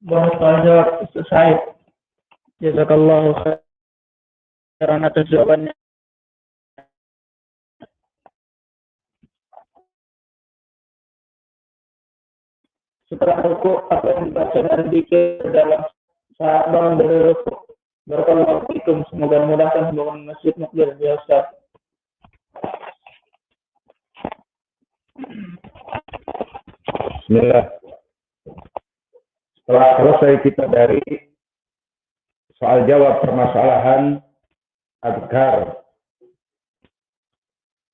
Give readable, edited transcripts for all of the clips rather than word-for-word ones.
Boleh soal jawab selesai. Jazakallahu khairan atas jawabannya. Setelah ruku, apa yang dibaca dan dikir dalam saat bangun dari ruku? Barakallahu fikum. Semoga memudahkan bangun masjid makjid ya Ustaz. Bismillah. Setelah selesai kita dari soal jawab permasalahan azkar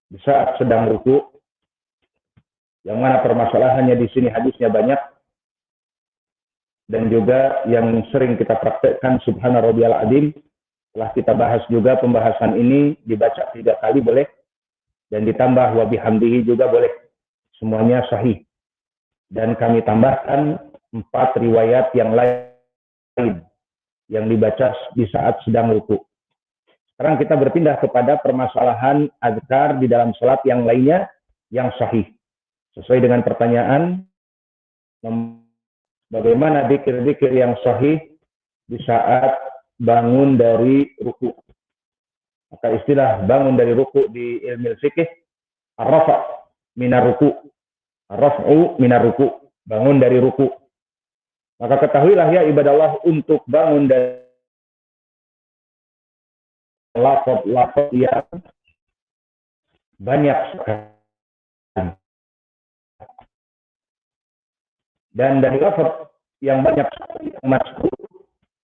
di saat sedang ruku, yang mana permasalahannya di sini hadisnya banyak, dan juga yang sering kita praktekkan subhana rabbiyal azim. Telah kita bahas juga pembahasan ini dibaca 3 kali boleh, dan ditambah wa bihamdihi juga boleh. Semuanya sahih. Dan kami tambahkan 4 riwayat yang lain yang dibaca di saat sedang ruku. Sekarang kita berpindah kepada permasalahan azkar di dalam salat yang lainnya yang sahih. Sesuai dengan pertanyaan, bagaimana zikir-zikir yang sahih di saat bangun dari ruku. Maka istilah bangun dari ruku di ilmu fikih, ar-rafa' minar ruku. Ar-raf'u minar ruku, bangun dari ruku. Maka ketahuilah ya ibadah Allah, untuk bangun dari lafaz yang banyak sekali. Dan dari lafaz yang banyak masuk,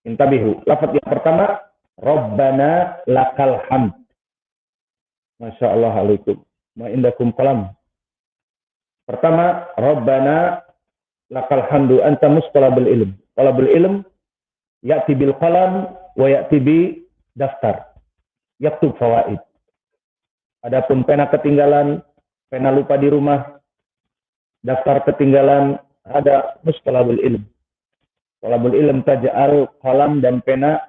intabihu. Lafaz yang pertama, Rabbana lakal hamd. Masya Allah alaikum. Ma indakum kalam. Pertama, Rabbana lakal hamdu anta mustalabul ilm. Talabul ilm ya'ti bil qalam wa ya'ti bi daftar. Yaktub fawaid. Adapun pena ketinggalan, pena lupa di rumah, daftar ketinggalan, ada mustalabul ilm. Talabul ilm taj'al qalam dan pena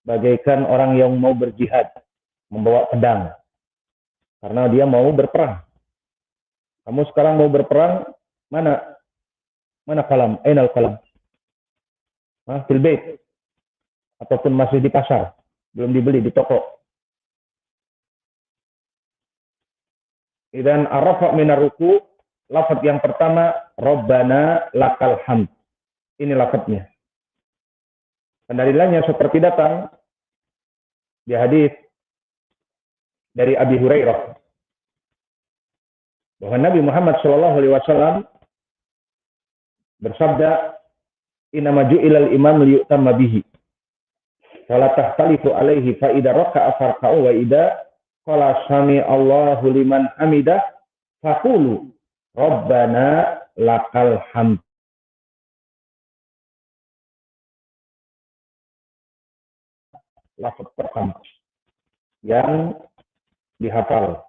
bagaikan orang yang mau berjihad, membawa pedang. Karena dia mau berperang. Kamu sekarang mau berperang, mana kalam? Ainal kalam? Fil bait. Ataupun masih di pasar, belum dibeli di toko. Idan arafa minar ruku, lafaz yang pertama, Rabbana lakal hamd. Ini lafaznya. Pendalilannya seperti datang di hadis dari Abi Hurairah, bahwa Nabi Muhammad SAW bersabda, "Innama ju'ilal imam liyu'tamma bihi. Fala tahtalifu alaihi fa idza raka'a farka'u wa idza qala sami Allahu liman hamidah faqulu Rabbana lakal hamd." Lafaz pertama yang dihafal.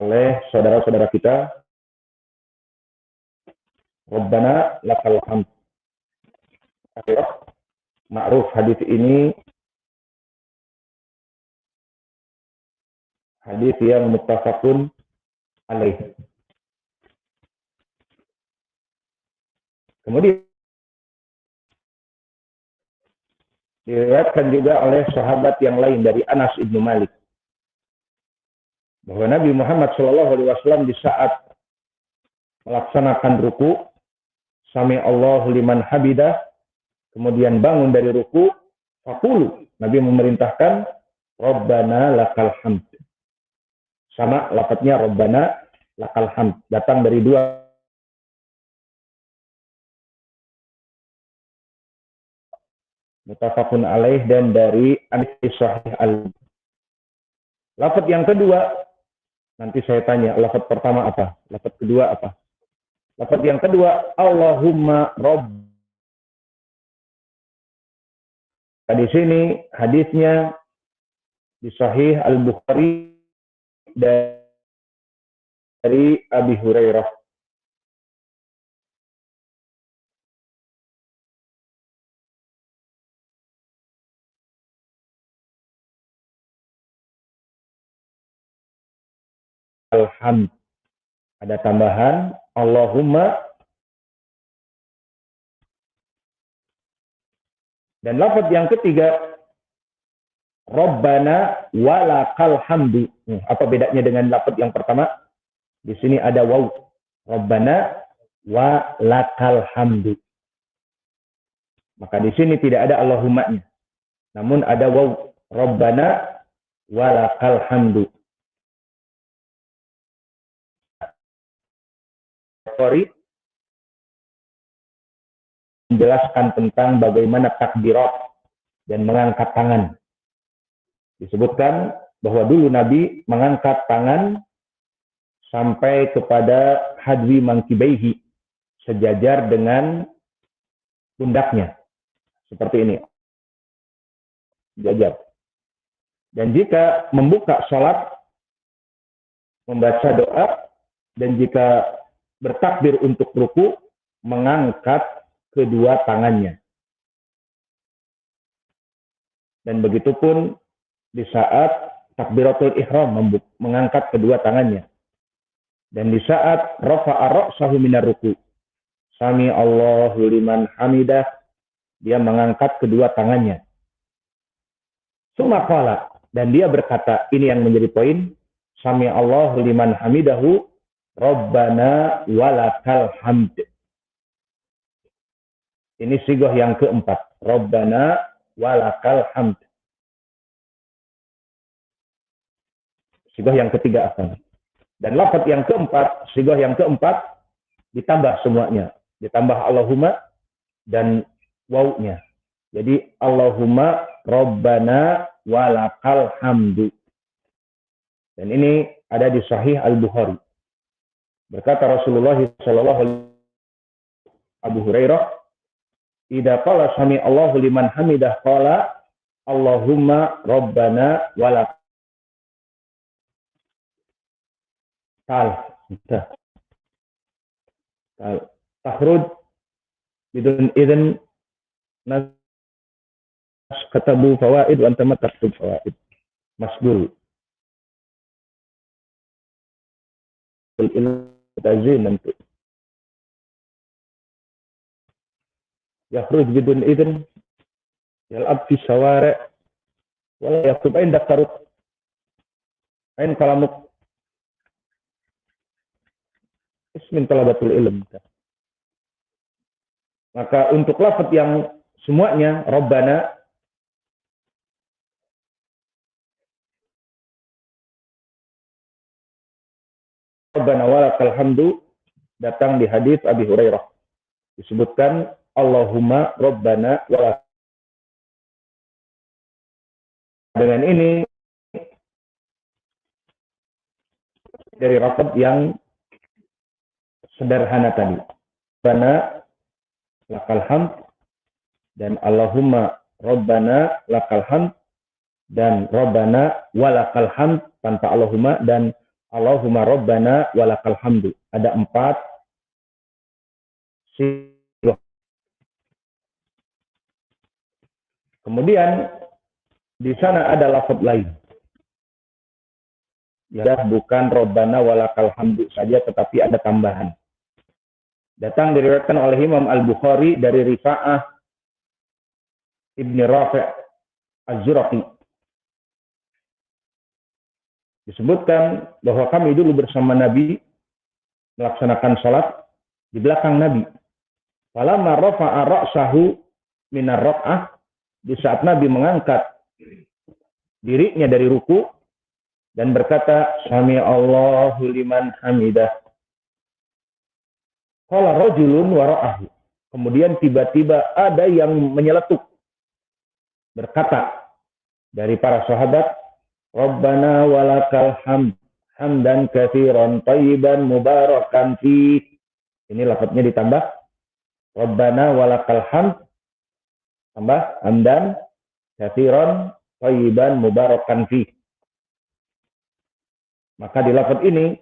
Oleh saudara-saudara kita, Rabbana lakal hamd. Ma'ruf hadis ini hadis yang muttafaqun alaih. Kemudian diriwayatkan juga oleh sahabat yang lain dari Anas ibnu Malik, bahwa Nabi Muhammad SAW di saat melaksanakan ruku, sami Allahu liman hamidah, kemudian bangun dari ruku, faqulu, Nabi memerintahkan Rabbana lakal hamd. Sama lafadznya Rabbana lakal hamd, datang dari 2 muttafaqun alaih dan dari Anas sahih al. Lafaz yang kedua, nanti saya tanya, lafaz pertama apa? Lafaz kedua apa? Lafaz yang kedua, Allahumma Rabb. Di sini hadisnya di Sahih Al-Bukhari dari Abi Hurairah. hamd. Ada tambahan Allahumma. Dan lafaz yang ketiga Rabbana walakal hamdu. Apa bedanya dengan lafaz yang pertama? Di sini ada waw. Rabbana walakal hamdu. Maka di sini tidak ada Allahumma-nya. Namun ada waw. Rabbana walakal hamdu. Sorry. Menjelaskan tentang bagaimana takbirat dan mengangkat tangan. Disebutkan bahwa dulu Nabi mengangkat tangan sampai kepada hadwi mangkibaihi, sejajar dengan pundaknya. Seperti ini. Jajar. Dan jika membuka sholat, membaca doa, dan jika bertakbir untuk ruku, mengangkat kedua tangannya. Dan begitu pun di saat takbiratul ihram mengangkat kedua tangannya. Dan di saat rafa'a ra'sahu minar ruku, sami Allahu liman hamidah, dia mengangkat kedua tangannya. Summa qala, dan dia berkata, ini yang menjadi poin, sami Allahu liman hamidahu, Rabbana walakal hamd. Ini sigoh yang keempat. Rabbana walakal hamd. Sigoh yang ketiga akan. Dan lafaz yang keempat, sigoh yang keempat, ditambah semuanya. Ditambah Allahumma dan wawnya. Jadi Allahumma Rabbana walakal hamdu. Dan ini ada di Sahih Al-Bukhari. Berkata Rasulullah sallallahu alaihi wasallam, Abu Hurairah, idza qala sami Allahu liman hamidah qala Allahumma Rabbana walakal takhruj bidun idzin nas katabu fawaid wa anta taktub fawaid masdul tazin nanti yakhruj bidun idzin yal'ab fi shawari' wala yaktub ain daktarut ain kalamuk ismin talabatul ilm. Maka untuk lafaz yang semuanya Rabbana walakal hamdu datang di hadis Abi Hurairah. Disebutkan Allahumma Rabbana walakal. Dengan ini dari lafaz yang sederhana tadi. Rabbana lakal hamd dan Allahumma Rabbana lakal hamd dan Rabbana walakal hamd tanpa Allahumma dan Allahumma Rabbana walakal hamdu. Ada 4 sigoh. Kemudian di sana ada lafaz lain. Ya, bukan Rabbana walakal hamdu saja, tetapi ada tambahan. Datang diriwayatkan oleh Imam Al-Bukhari dari Rifa'ah Ibn Rafi' Az-Zuraqi. Disebutkan bahwa kami dulu bersama Nabi melaksanakan salat di belakang Nabi. Falamma rafa'a ra'sahu minar rak'ah, di saat Nabi mengangkat dirinya dari ruku dan berkata, Sami Allahu liman hamidah. Qala rajulun wara'ahu. Kemudian tiba-tiba ada yang menyeletuk. Berkata dari para sahabat, Rabbana walakal hamd. Hamdan katsiran thayyiban mubarakan fi. Ini lafadznya ditambah. Rabbana walakal hamd. Tambah hamdan katsiran thayyiban mubarakan fi. Maka di lafaz ini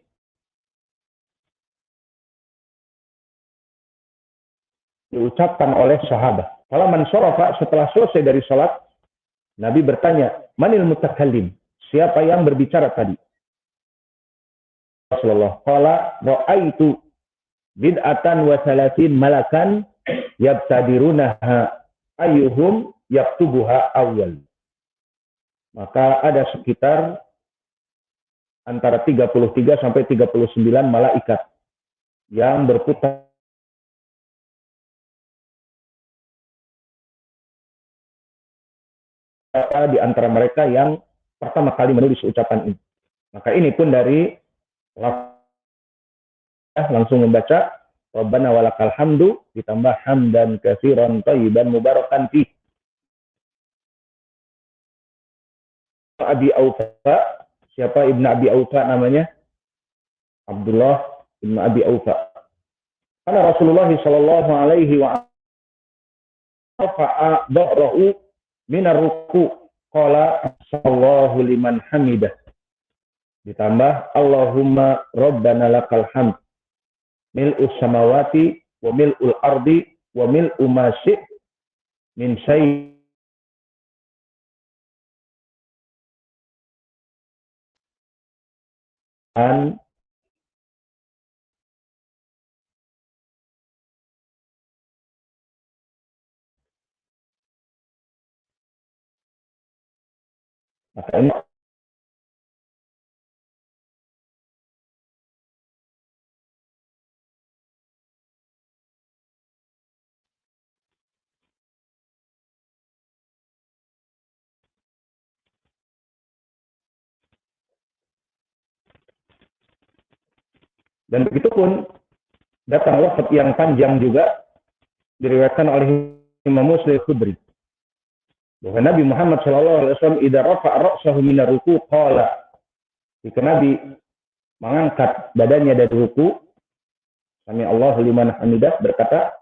diucapkan oleh sahabat. Kalau mansarafa setelah selesai dari salat, Nabi bertanya, manil mutakallim? Siapa yang berbicara tadi? Rasulullah qala ra'aitu bid'atan wa salasin malakan yabtadirunaha ayyuhum yaktubuha awal. Maka ada sekitar antara 33 sampai 39 malaikat yang berputar di antara mereka yang pertama kali menulis ucapan ini. Maka ini pun dari langsung membaca Rabbana walakal hamdu ditambah hamdan katsiran thayyiban mubarakan fi. Abi Aufa, siapa Ibnu Abi Aufa namanya? Abdullah Ibnu Abi Aufa. Karena Rasulullah sallallahu alaihi wa rafa'a dhahrahu minar ruku' qala sallallahu liman hamidah. Ditambah Allahumma rabbana lakal hamd mil'us samawati wa mil'ul ardi wa mil'u ma syi'ta min syai' an maka ini dan begitupun datang lafaz yang panjang juga diriwayatkan oleh Imam Muslim Khudri bahwa Nabi Muhammad SAW idza rafa'a ra'sahu minar ruku' qala, jika Nabi mengangkat badannya dari ruku, sami Allahu liman hamidah, berkata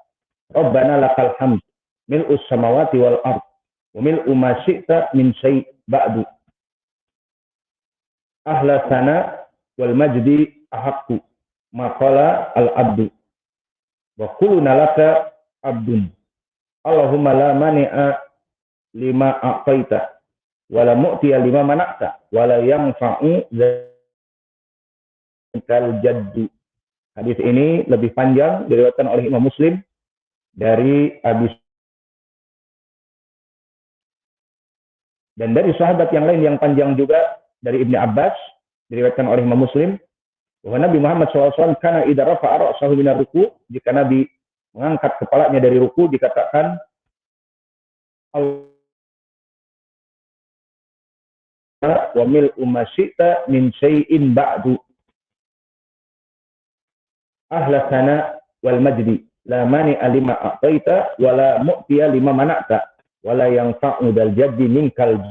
Rabbana lakal hamd mil'us samawati wal ard wa mil'u ma syi'ta min syai' ba'du ahla sana wal majdi ahaqqu maqala al abdu wa kuluna laka abdun Allahumma la mani'a lima a'taita wa la mu'tiya lima mana'ta wa la yanfa'u dzakal jaddu. Hadis ini lebih panjang diriwayatkan oleh Imam Muslim dari Abi dan dari sahabat yang lain yang panjang juga dari Ibnu Abbas diriwayatkan oleh Imam Muslim bahwa Nabi Muhammad SAW kana idza rafa'a ra'sahu minar ruku', jika Nabi mengangkat kepalanya dari ruku dikatakan wa mil'u ma syi'ta min syai'in ba'du ahla sana wal majdi la mani'a lima a'taita wa la mu'tiya lima mana'ta wa la yanfa'u dal jaddi minkal.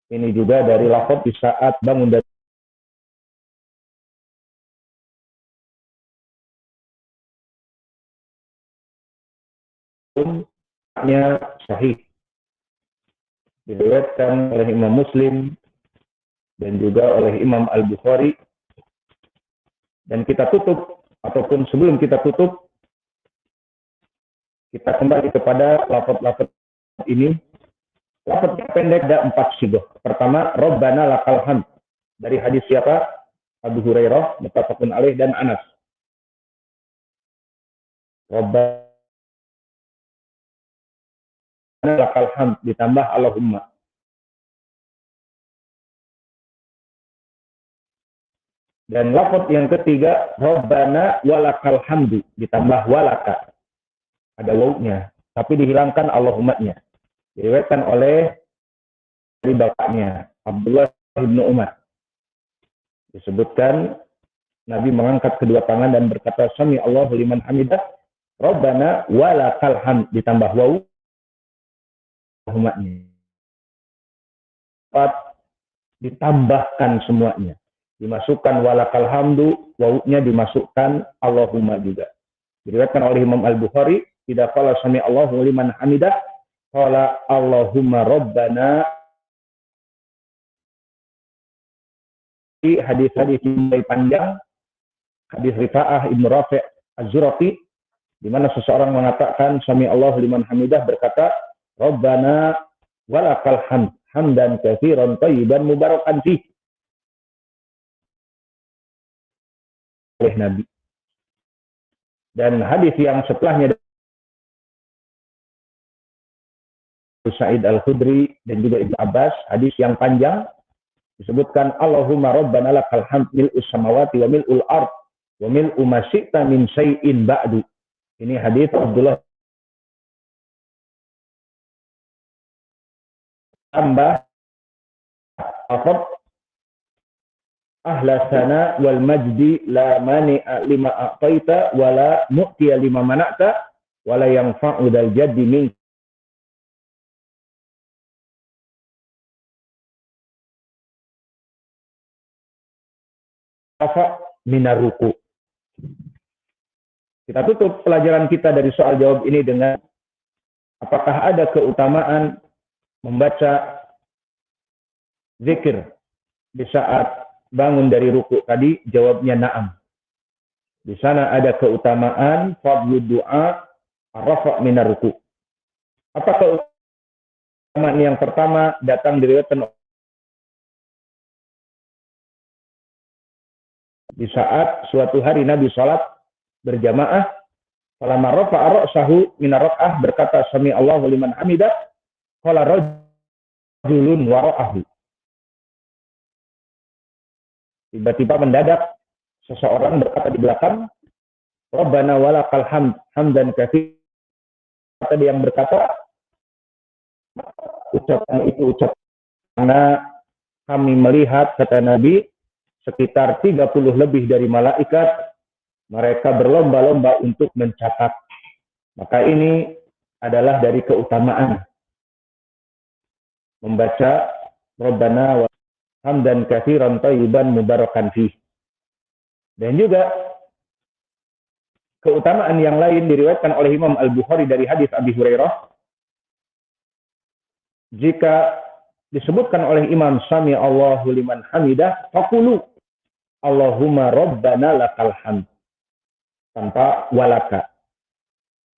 Ini juga dari lafaz di saat bangun dari nya sahih, diriwayatkan oleh Imam Muslim dan juga oleh Imam Al-Bukhari. Dan kita tutup, ataupun sebelum kita tutup, kita kembali kepada lafaz-lafaz ini. Lafaz yang pendek ada 4 sigoh. Pertama, Rabbana lakal hamd. Dari hadis siapa? Abu Hurairah, muttafaqun alaih, dan Anas. Rabbana lakal hamd ditambah Allahumma. Dan lafaz yang ketiga, Rabbana walakal hamdu ditambah walaka. Ada wawunya, tapi dihilangkan Allahumma-nya. Diriwayatkan oleh dari bapaknya Abdullah bin Umar. Disebutkan Nabi mengangkat kedua tangan dan berkata sami Allahu liman hamidah Rabbana walakal hamd ditambah wawu Allahumma-nya. Ditambahkan semuanya. Dimasukkan walakal hamdu, wawunya dimasukkan Allahumma juga. Diriwayatkan oleh Imam Al-Bukhari, idza qala sami Allahu liman hamidah qala Allahumma rabbana. Hadis-hadis yang panjang, hadis Rifa'ah Ibnu Rafi' Az-Zurafi, di mana seseorang mengatakan sami Allahu liman hamidah, berkata Rabbana walakal hamd hamdan katsiran thayyiban mubarakan fih. Oleh Nabi. Dan hadis yang setelahnya Sa'id Al-Khudri dan juga Ibnu Abbas, hadis yang panjang disebutkan Allahumma rabbana lakal hamd mil'us samawati wa mil'ul ard wa mil'u ma syi'ta min syai'in ba'du. Ini hadis Abdullah tambah afad ahla sana wal majdi la mani'a lima a'taita wa la mu'tiya lima mana'ta wa la yanfa'u dal jaddi min minar ruku. Kita tutup pelajaran kita dari soal jawab ini dengan apakah ada keutamaan membaca zikir di saat bangun dari ruku tadi? Jawabnya na'am. Di sana ada keutamaan fadlu du'a ar-rafa' minar ruku. Apa keutamaan yang pertama datang diriwayatkan di saat suatu hari Nabi salat berjamaah, falamma rafa'a ra'sahu min ar-rak'ah berkata sami Allahu liman hamidah, qala rajulun wara'ahu. Tiba-tiba mendadak seseorang berkata di belakang, Rabbana walakal hamd hamdan katsiran. Kata dia yang berkata, ucapan itu ucapan karena kami melihat, kata Nabi, sekitar 30 lebih dari malaikat, mereka berlomba-lomba untuk mencatat. Maka ini adalah dari keutamaan membaca Rabbana wa hamdan katsiran thayyiban mubarakan fih. Dan juga keutamaan yang lain diriwayatkan oleh Imam Al-Bukhari dari hadis Abi Hurairah. Jika disebutkan oleh Imam Sami Allahu liman hamidah, faqulu Allahumma rabbana lakal hamd tanpa walaka.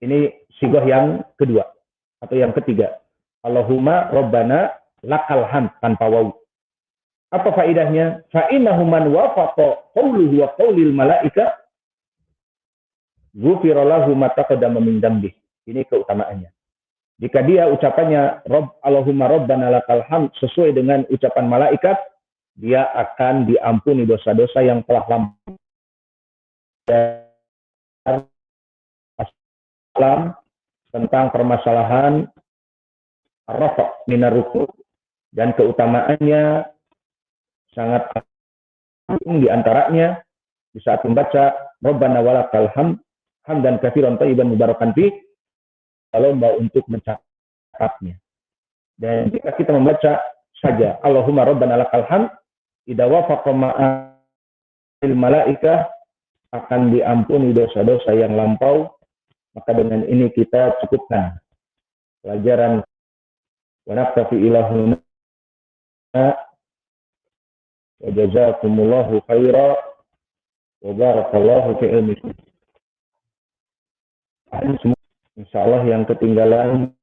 Ini sigah yang kedua atau yang ketiga. Allahumma rabbana lakal hamd tanpa waw. Apa faedahnya? Fa innahu man wafaqa qawluhu wa qawlil malaika ghufira lahu ma taqaddama min dzambi. Ini keutamaannya. Jika dia ucapannya Allahumma rabbana lakal hamd sesuai dengan ucapan malaikat, dia akan diampuni dosa-dosa yang telah lampau. Tentang permasalahan ar-rafa' minar ruku' dan keutamaannya sangat penting di antaranya di saat membaca Rabbana walakal hamd hamdan katsiran thayyiban mubarakan fih, lomba untuk mencatatnya. Dan jika kita membaca saja Allahumma rabbana lakal hamd idza wafaqa ma'al malaikah akan diampuni dosa-dosa yang lampau. Maka dengan ini kita cukupkan pelajaran wa naktafi ilahuna wa jazakumullahu khaira wa barakallahu fi ilmikum. Insyaallah yang ketinggalan